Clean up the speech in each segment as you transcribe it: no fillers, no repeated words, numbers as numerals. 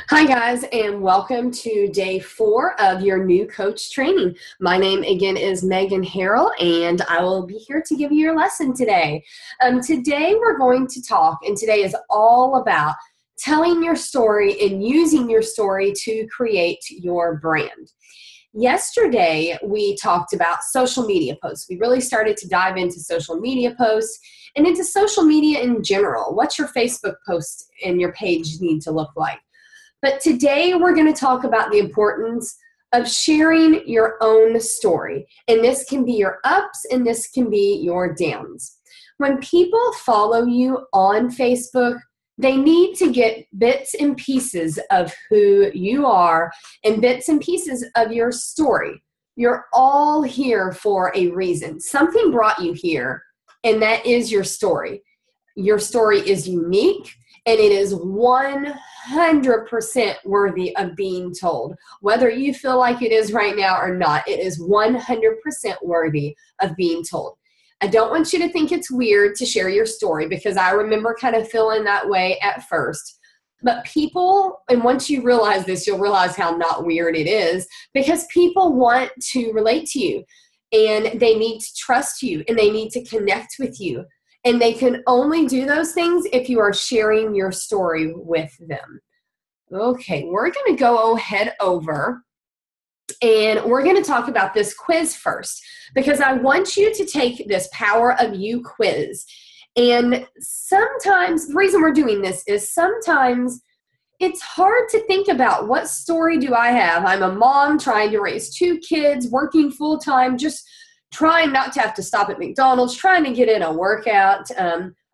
Hi, guys, and welcome to day 4 of your new coach training. My name again is Megan Harrell, and I will be here to give you your lesson today. Today we're going to talk, and today is all about telling your story and using your story to create your brand. Yesterday, we talked about social media posts. We really started to dive into social media posts and into social media in general. What's your Facebook post and your page need to look like? But today we're going to talk about the importance of sharing your own story. And this can be your ups and this can be your downs. When people follow you on Facebook, they need to get bits and pieces of who you are and bits and pieces of your story. You're all here for a reason. Something brought you here, and that is your story. Your story is unique. And it is 100% worthy of being told. Whether you feel like it is right now or not, it is 100% worthy of being told. I don't want you to think it's weird to share your story, because I remember kind of feeling that way at first. But people, and once you realize this, you'll realize how not weird it is, because people want to relate to you, and they need to trust you, and they need to connect with you. And they can only do those things if you are sharing your story with them. Okay, we're going to go head over and we're going to talk about this quiz first, because I want you to take this Power of You quiz. And sometimes, the reason we're doing this is sometimes it's hard to think about, what story do I have? I'm a mom trying to raise 2 kids, working full-time, just trying not to have to stop at McDonald's, trying to get in a workout.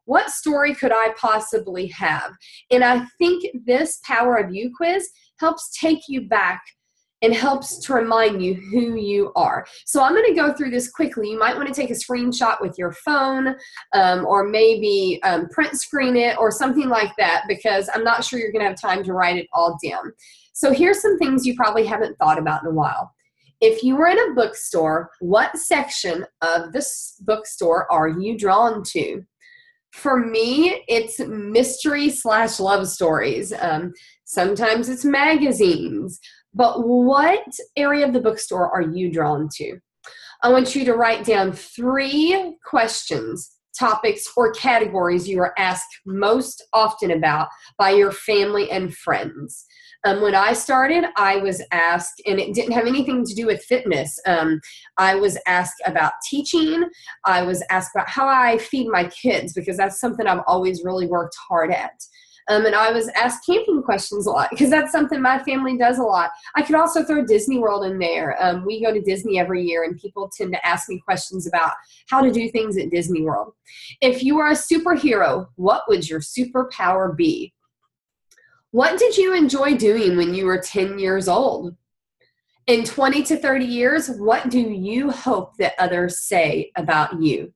What story could I possibly have? And I think this Power of You quiz helps take you back and helps to remind you who you are. So I'm going to go through this quickly. You might want to take a screenshot with your phone, or maybe print screen it or something like that, because I'm not sure you're going to have time to write it all down. So here's some things you probably haven't thought about in a while. If you were in a bookstore, what section of this bookstore are you drawn to? For me, it's mystery/love stories. Sometimes it's magazines. But what area of the bookstore are you drawn to? I want you to write down 3 questions, topics, or categories you are asked most often about by your family and friends. When I started, I was asked, and it didn't have anything to do with fitness. I was asked about teaching. I was asked about how I feed my kids, because that's something I've always really worked hard at. And I was asked camping questions a lot, because that's something my family does a lot. I could also throw Disney World in there. We go to Disney every year, and people tend to ask me questions about how to do things at Disney World. If you are a superhero, what would your superpower be? What did you enjoy doing when you were 10 years old? In 20 to 30 years, what do you hope that others say about you?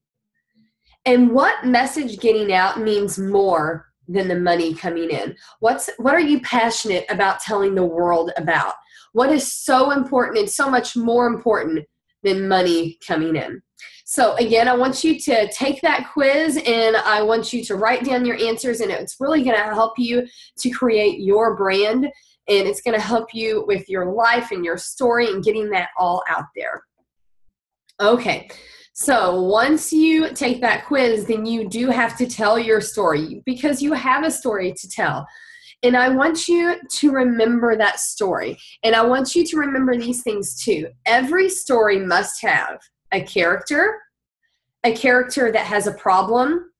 And what message getting out means more than the money coming in? What are you passionate about telling the world about? What is so important and so much more important than money coming in? So again, I want you to take that quiz, and I want you to write down your answers, and it's really going to help you to create your brand, and it's going to help you with your life and your story and getting that all out there. Okay. So once you take that quiz, then you do have to tell your story, because you have a story to tell. And I want you to remember that story. And I want you to remember these things too. Every story must have a character that has a problem,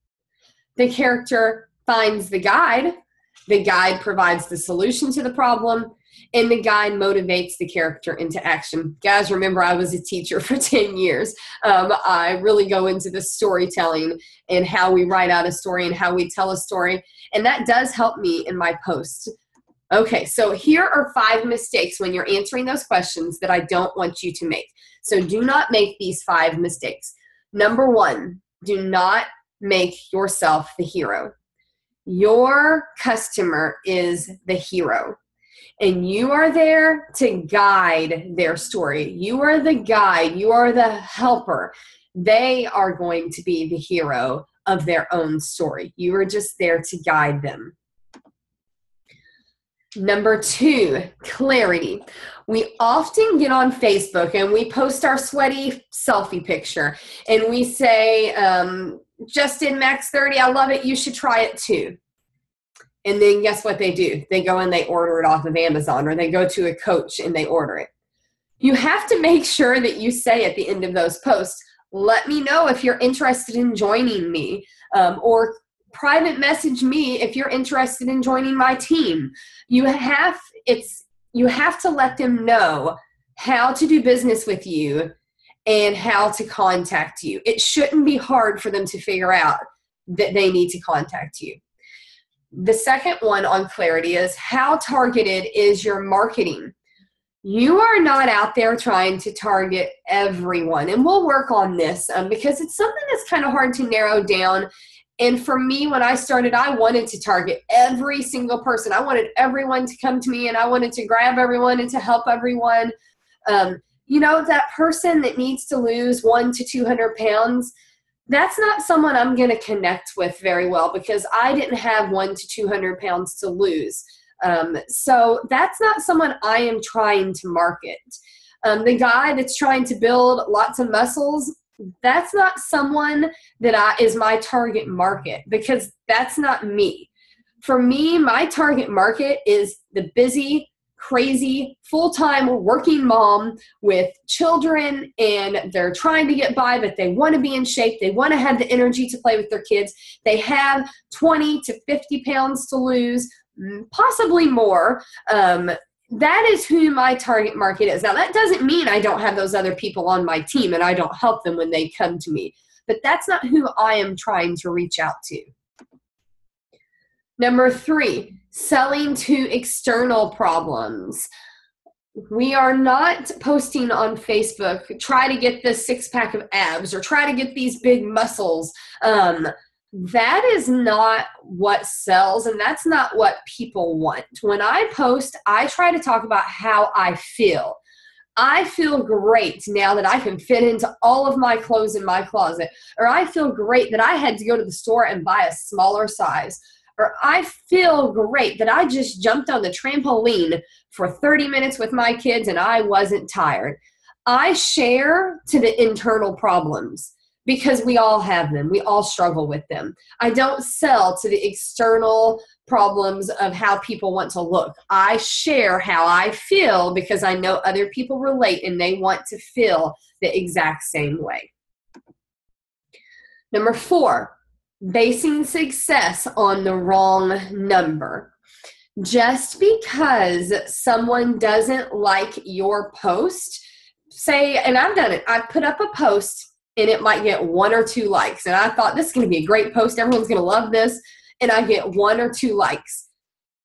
the character finds the guide provides the solution to the problem, and the guide motivates the character into action. Guys, remember, I was a teacher for 10 years. I really go into the storytelling and how we write out a story and how we tell a story, and that does help me in my posts. Okay, so here are 5 mistakes when you're answering those questions that I don't want you to make. So do not make these 5 mistakes. Number 1, do not make yourself the hero. Your customer is the hero, and you are there to guide their story. You are the guide. You are the helper. They are going to be the hero of their own story. You are just there to guide them. Number 2, clarity. We often get on Facebook and we post our sweaty selfie picture and we say, just did Max 30, I love it, you should try it too. And then guess what they do? They go and they order it off of Amazon, or they go to a coach and they order it. You have to make sure that you say at the end of those posts, let me know if you're interested in joining me, or private message me if you're interested in joining my team. You have to let them know how to do business with you and how to contact you. It shouldn't be hard for them to figure out that they need to contact you. The second one on clarity is, how targeted is your marketing? You are not out there trying to target everyone. And we'll work on this because it's something that's kind of hard to narrow down. And for me, when I started, I wanted to target every single person. I wanted everyone to come to me, and I wanted to grab everyone and to help everyone. That person that needs to lose 100 to 200 pounds, that's not someone I'm going to connect with very well, because I didn't have 100 to 200 pounds to lose. So that's not someone I am trying to market. The guy that's trying to build lots of muscles, that's not someone that is my target market, because that's not me. For me, my target market is the busy, crazy, full-time working mom with children, and they're trying to get by, but they want to be in shape. They want to have the energy to play with their kids. They have 20 to 50 pounds to lose, possibly more. That is who my target market is. Now, that doesn't mean I don't have those other people on my team and I don't help them when they come to me, but that's not who I am trying to reach out to. Number 3, selling to external problems. We are not posting on Facebook, try to get this 6-pack of abs or try to get these big muscles. That is not what sells, and that's not what people want. When I post, I try to talk about how I feel. I feel great now that I can fit into all of my clothes in my closet, or I feel great that I had to go to the store and buy a smaller size, or I feel great that I just jumped on the trampoline for 30 minutes with my kids and I wasn't tired. I share to the internal problems, because we all have them. We all struggle with them. I don't sell to the external problems of how people want to look. I share how I feel because I know other people relate and they want to feel the exact same way. Number 4, basing success on the wrong number. Just because someone doesn't like your post, say, and I've done it, I've put up a post and it might get 1 or 2 likes. And I thought, this is going to be a great post. Everyone's going to love this. And I get 1 or 2 likes.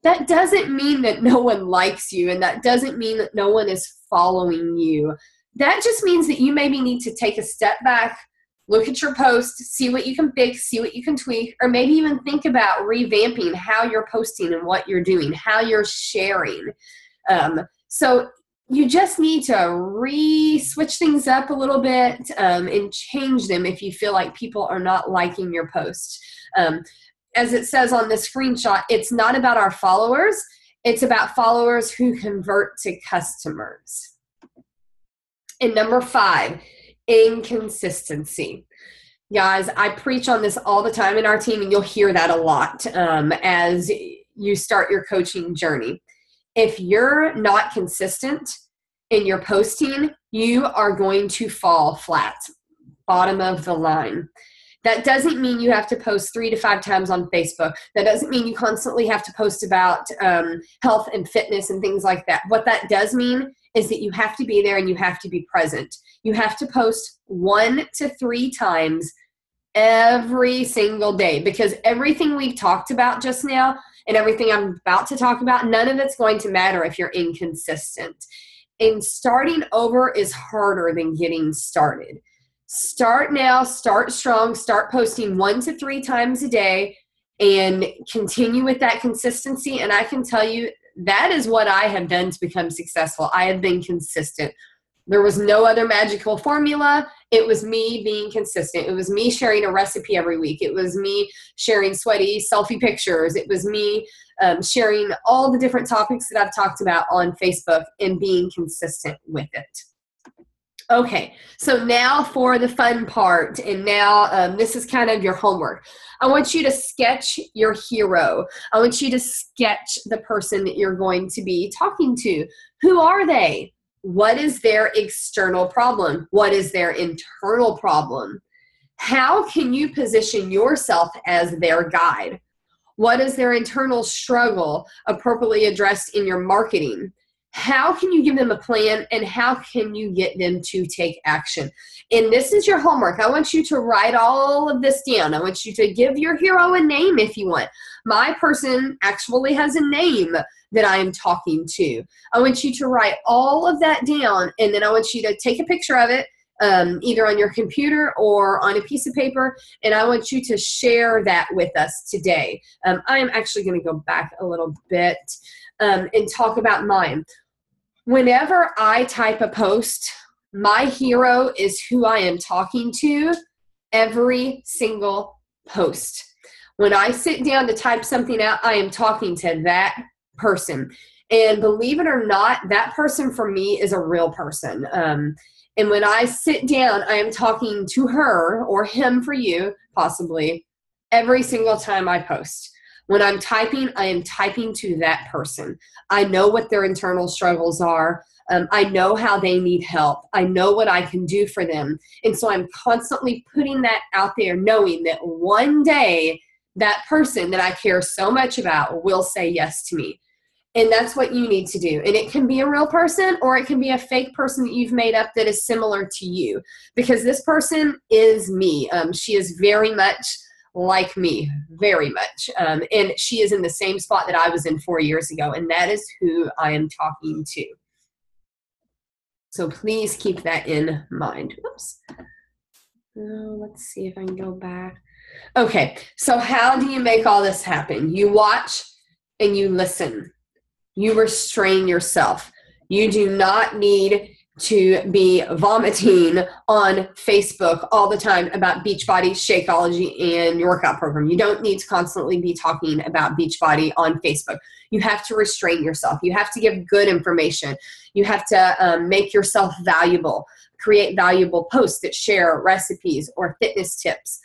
That doesn't mean that no one likes you. And that doesn't mean that no one is following you. That just means that you maybe need to take a step back, look at your post, see what you can fix, see what you can tweak, or maybe even think about revamping how you're posting and what you're doing, how you're sharing. So you just need to switch things up a little bit and change them if you feel like people are not liking your post. As it says on the screenshot, it's not about our followers. It's about followers who convert to customers. And number 5, inconsistency. Guys, I preach on this all the time in our team, and you'll hear that a lot as you start your coaching journey. If you're not consistent in your posting, you are going to fall flat, bottom of the line. That doesn't mean you have to post 3 to 5 times on Facebook. That doesn't mean you constantly have to post about health and fitness and things like that. What that does mean is that you have to be there and you have to be present. You have to post 1 to 3 times every single day, because everything we've talked about just now and everything I'm about to talk about, none of it's going to matter if you're inconsistent. And starting over is harder than getting started. Start now, start strong, start posting 1 to 3 times a day and continue with that consistency. And I can tell you that is what I have done to become successful. I have been consistent. There was no other magical formula. It was me being consistent. It was me sharing a recipe every week. It was me sharing sweaty selfie pictures. It was me sharing all the different topics that I've talked about on Facebook and being consistent with it. Okay, so now for the fun part, and now this is kind of your homework. I want you to sketch your hero. I want you to sketch the person that you're going to be talking to. Who are they? What is their external problem? What is their internal problem? How can you position yourself as their guide? What is their internal struggle appropriately addressed in your marketing? How can you give them a plan, and how can you get them to take action? And this is your homework. I want you to write all of this down. I want you to give your hero a name if you want. My person actually has a name that I am talking to. I want you to write all of that down, and then I want you to take a picture of it, either on your computer or on a piece of paper, and I want you to share that with us today. I am actually going to go back a little bit and talk about mine. Whenever I type a post, my hero is who I am talking to every single post. When I sit down to type something out, I am talking to that person. And believe it or not, that person for me is a real person. And when I sit down, I am talking to her or him for you, possibly, every single time I post. When I'm typing, I am typing to that person. I know what their internal struggles are. I know how they need help. I know what I can do for them. And so I'm constantly putting that out there, knowing that one day that person that I care so much about will say yes to me. And that's what you need to do. And it can be a real person, or it can be a fake person that you've made up that is similar to you, because this person is me. She is very much like me, very much. And she is in the same spot that I was in 4 years ago, and that is who I am talking to. So please keep that in mind. Oops. Let's see if I can go back. Okay, so how do you make all this happen? You watch and you listen. You restrain yourself. You do not need to be vomiting on Facebook all the time about Beachbody, Shakeology, and your workout program. You don't need to constantly be talking about Beachbody on Facebook. You have to restrain yourself. You have to give good information. You have to make yourself valuable. Create valuable posts that share recipes or fitness tips,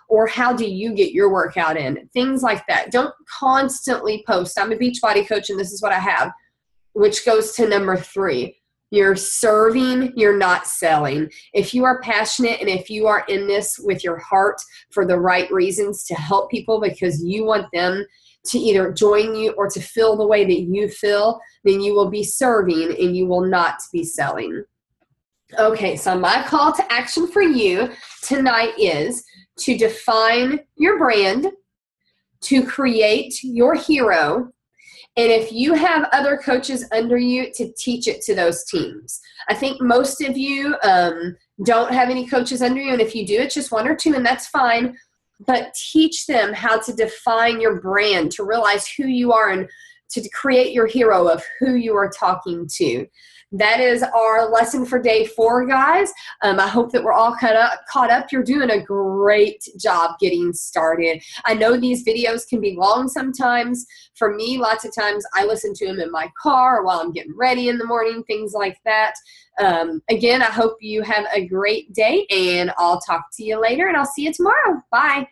or how do you get your workout in, things like that. Don't constantly post, I'm a Beachbody coach and this is what I have, which goes to number 3. You're serving, you're not selling. If you are passionate and if you are in this with your heart for the right reasons to help people because you want them to either join you or to feel the way that you feel, then you will be serving and you will not be selling. Okay, so my call to action for you tonight is to define your brand, to create your hero, and if you have other coaches under you, to teach it to those teams. I think most of you don't have any coaches under you, and if you do, it's just 1 or 2, and that's fine. But teach them how to define your brand, to realize who you are, and to create your hero of who you are talking to. That is our lesson for day 4, guys. I hope that we're all caught up. You're doing a great job getting started. I know these videos can be long sometimes. For me, lots of times I listen to them in my car or while I'm getting ready in the morning, things like that. Again, I hope you have a great day, and I'll talk to you later, and I'll see you tomorrow. Bye.